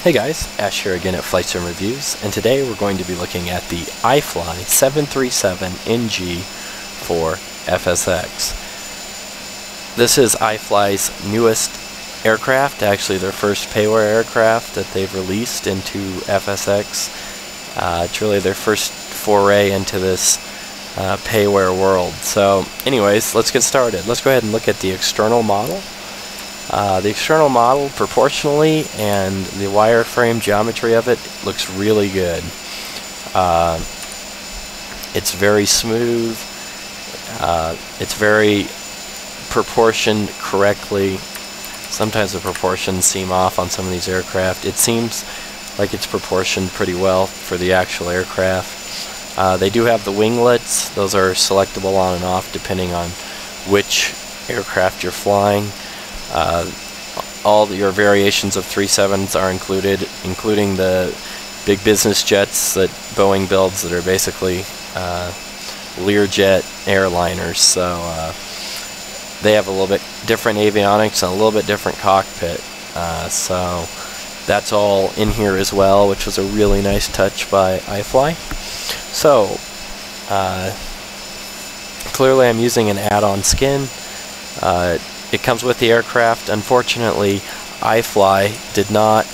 Hey guys, Ash here again at Flight Sim Reviews, and today we're going to be looking at the IFLY 737NG for FSX. This is IFLY's newest aircraft, actually their first payware aircraft that they've released into FSX. It's really their first foray into this payware world. So anyways, let's get started. Let's go ahead and look at the external model. The external model proportionally and the wireframe geometry of it looks really good. It's very smooth. It's very proportioned correctly. Sometimes the proportions seem off on some of these aircraft. It seems like it's proportioned pretty well for the actual aircraft. They do have the winglets. Those are selectable on and off depending on which aircraft you're flying. All your variations of 37s are included, including the big business jets that Boeing builds that are basically Learjet airliners. So they have a little bit different avionics and a little bit different cockpit. So that's all in here as well, which was a really nice touch by IFLY. So clearly I'm using an add-on skin. It comes with the aircraft. Unfortunately, IFLY did not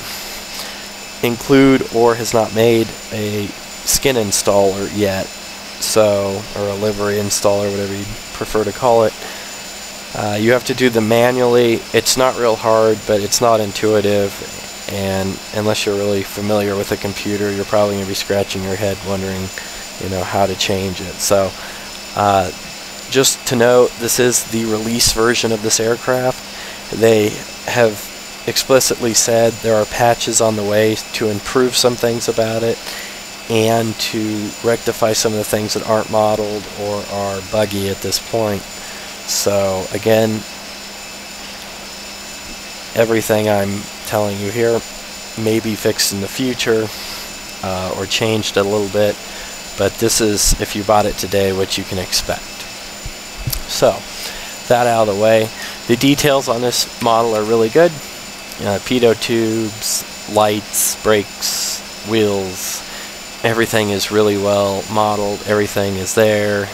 include or has not made a skin installer yet, so, or a livery installer, whatever you prefer to call it. You have to do them manually. It's not real hard, but it's not intuitive, and unless you're really familiar with a computer, you're probably going to be scratching your head wondering, how to change it. So just to note, this is the release version of this aircraft. They have explicitly said there are patches on the way to improve some things about it and to rectify some of the things that aren't modeled or are buggy at this point. So again, everything I'm telling you here may be fixed in the future or changed a little bit, but this is, if you bought it today, what you can expect. So, that out of the way, the details on this model are really good. Pitot tubes, lights, brakes, wheels, everything is really well modeled, everything is there.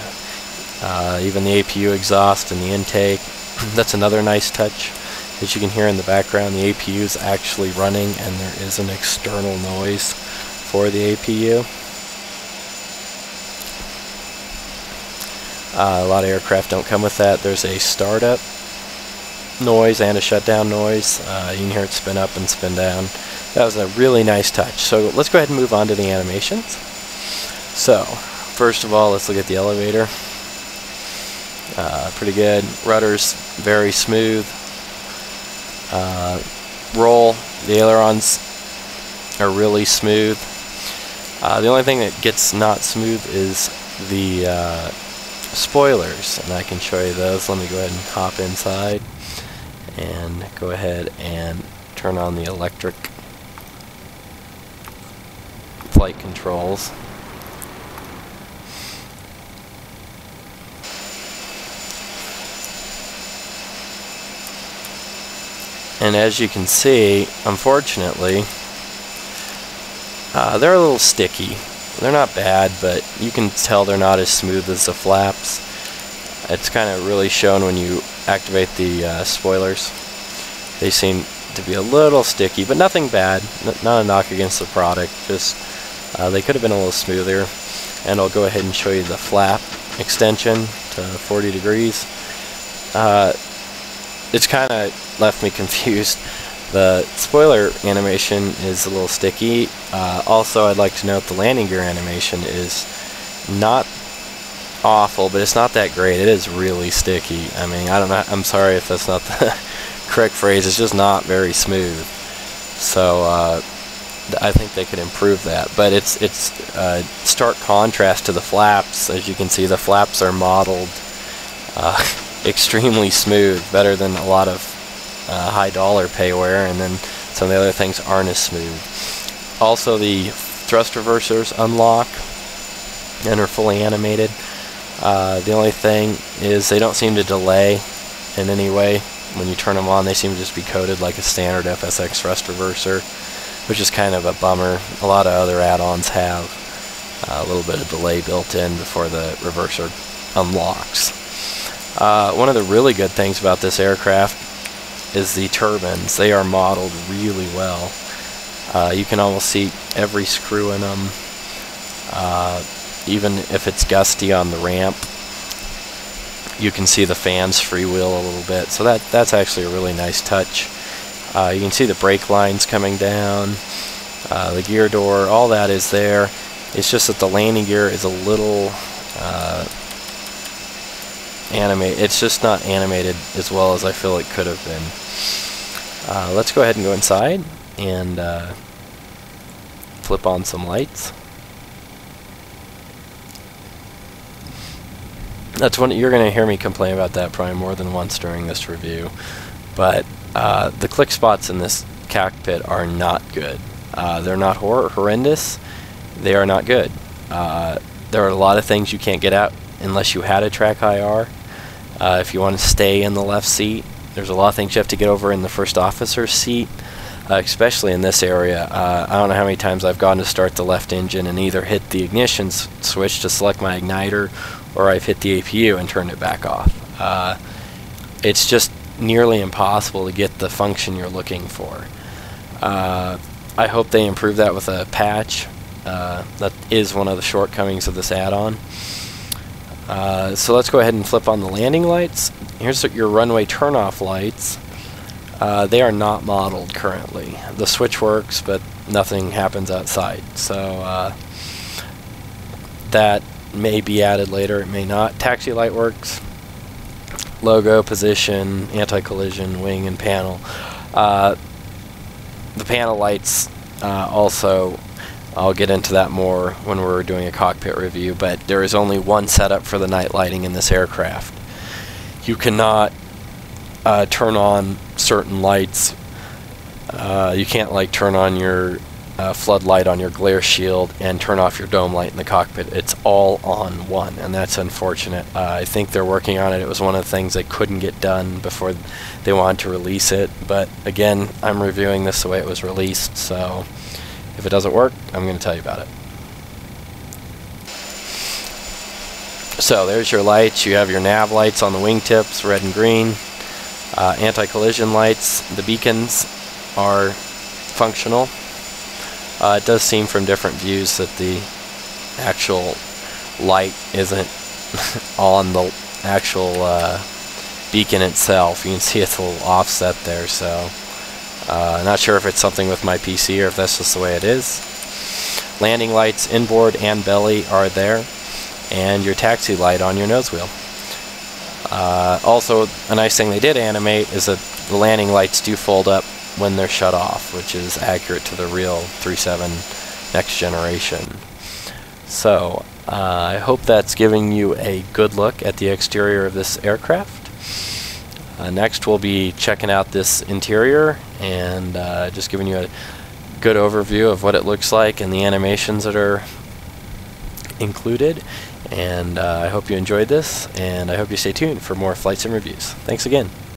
Even the APU exhaust and the intake. That's another nice touch. As you can hear in the background, the APU is actually running and there is an external noise for the APU. A lot of aircraft don't come with that. There's a startup noise and a shutdown noise. You can hear it spin up and spin down. That was a really nice touch. So let's go ahead and move on to the animations. So first of all, let's look at the elevator. Pretty good. Rudder's very smooth. Roll, the ailerons are really smooth. The only thing that gets not smooth is the spoilers, and I can show you those. Let me go ahead and hop inside and go ahead and turn on the electric flight controls. And as you can see, unfortunately, they're a little sticky. They're not bad, but you can tell they're not as smooth as the flaps. It's kind of really shown when you activate the spoilers. They seem to be a little sticky, but nothing bad. Not a knock against the product, just they could have been a little smoother. And I'll go ahead and show you the flap extension to 40 degrees. It's kind of left me confused. The spoiler animation is a little sticky. Also, I'd like to note the landing gear animation is not awful, but it's not that great. It is really sticky. I mean, I don't know. I'm sorry if that's not the correct phrase. It's just not very smooth. So I think they could improve that. But it's stark contrast to the flaps. As you can see, the flaps are modeled extremely smooth, better than a lot of high dollar payware, and then some of the other things aren't as smooth. Also, the thrust reversers unlock and are fully animated. The only thing is they don't seem to delay in any way. When you turn them on, they seem to just be coded like a standard FSX thrust reverser. which is kind of a bummer. A lot of other add-ons have a little bit of delay built in before the reverser unlocks. One of the really good things about this aircraft is the turbines. They are modeled really well. You can almost see every screw in them, even if it's gusty on the ramp. You can see the fans freewheel a little bit, so that's actually a really nice touch. You can see the brake lines coming down, the gear door, all that is there. It's just that the landing gear is a little animated. It's just not animated as well as I feel it could have been. Let's go ahead and go inside and flip on some lights. That's one you're going to hear me complain about that probably more than once during this review. But the click spots in this cockpit are not good. They're not horrendous. They are not good. There are a lot of things you can't get out unless you had a track IR. If you want to stay in the left seat, there's a lot of things you have to get over in the first officer's seat, especially in this area. I don't know how many times I've gone to start the left engine and either hit the ignition switch to select my igniter, or I've hit the APU and turned it back off. It's just nearly impossible to get the function you're looking for. I hope they improve that with a patch. That is one of the shortcomings of this add-on. So let's go ahead and flip on the landing lights. Here's your runway turn-off lights. They are not modeled currently. The switch works, but nothing happens outside. So that may be added later, it may not. Taxi light works. Logo, position, anti-collision, wing, and panel. The panel lights also, I'll get into that more when we're doing a cockpit review, but there is only one setup for the night lighting in this aircraft. You cannot turn on certain lights. You can't like turn on your floodlight on your glare shield and turn off your dome light in the cockpit. It's all on one, and that's unfortunate. I think they're working on it. It was one of the things they couldn't get done before they wanted to release it, but again, I'm reviewing this the way it was released, so if it doesn't work, I'm going to tell you about it. So there's your lights. You have your nav lights on the wingtips, red and green. Anti-collision lights. The beacons are functional. It does seem from different views that the actual light isn't on the actual beacon itself. You can see it's a little offset there, so not sure if it's something with my PC or if that's just the way it is. Landing lights, inboard and belly, are there, and your taxi light on your nose wheel. Also, a nice thing they did animate is that the landing lights do fold up when they're shut off, which is accurate to the real 37 next generation. So I hope that's giving you a good look at the exterior of this aircraft. Next we'll be checking out this interior and just giving you a good overview of what it looks like and the animations that are included. And I hope you enjoyed this, and I hope you stay tuned for more flight sim reviews. Thanks again.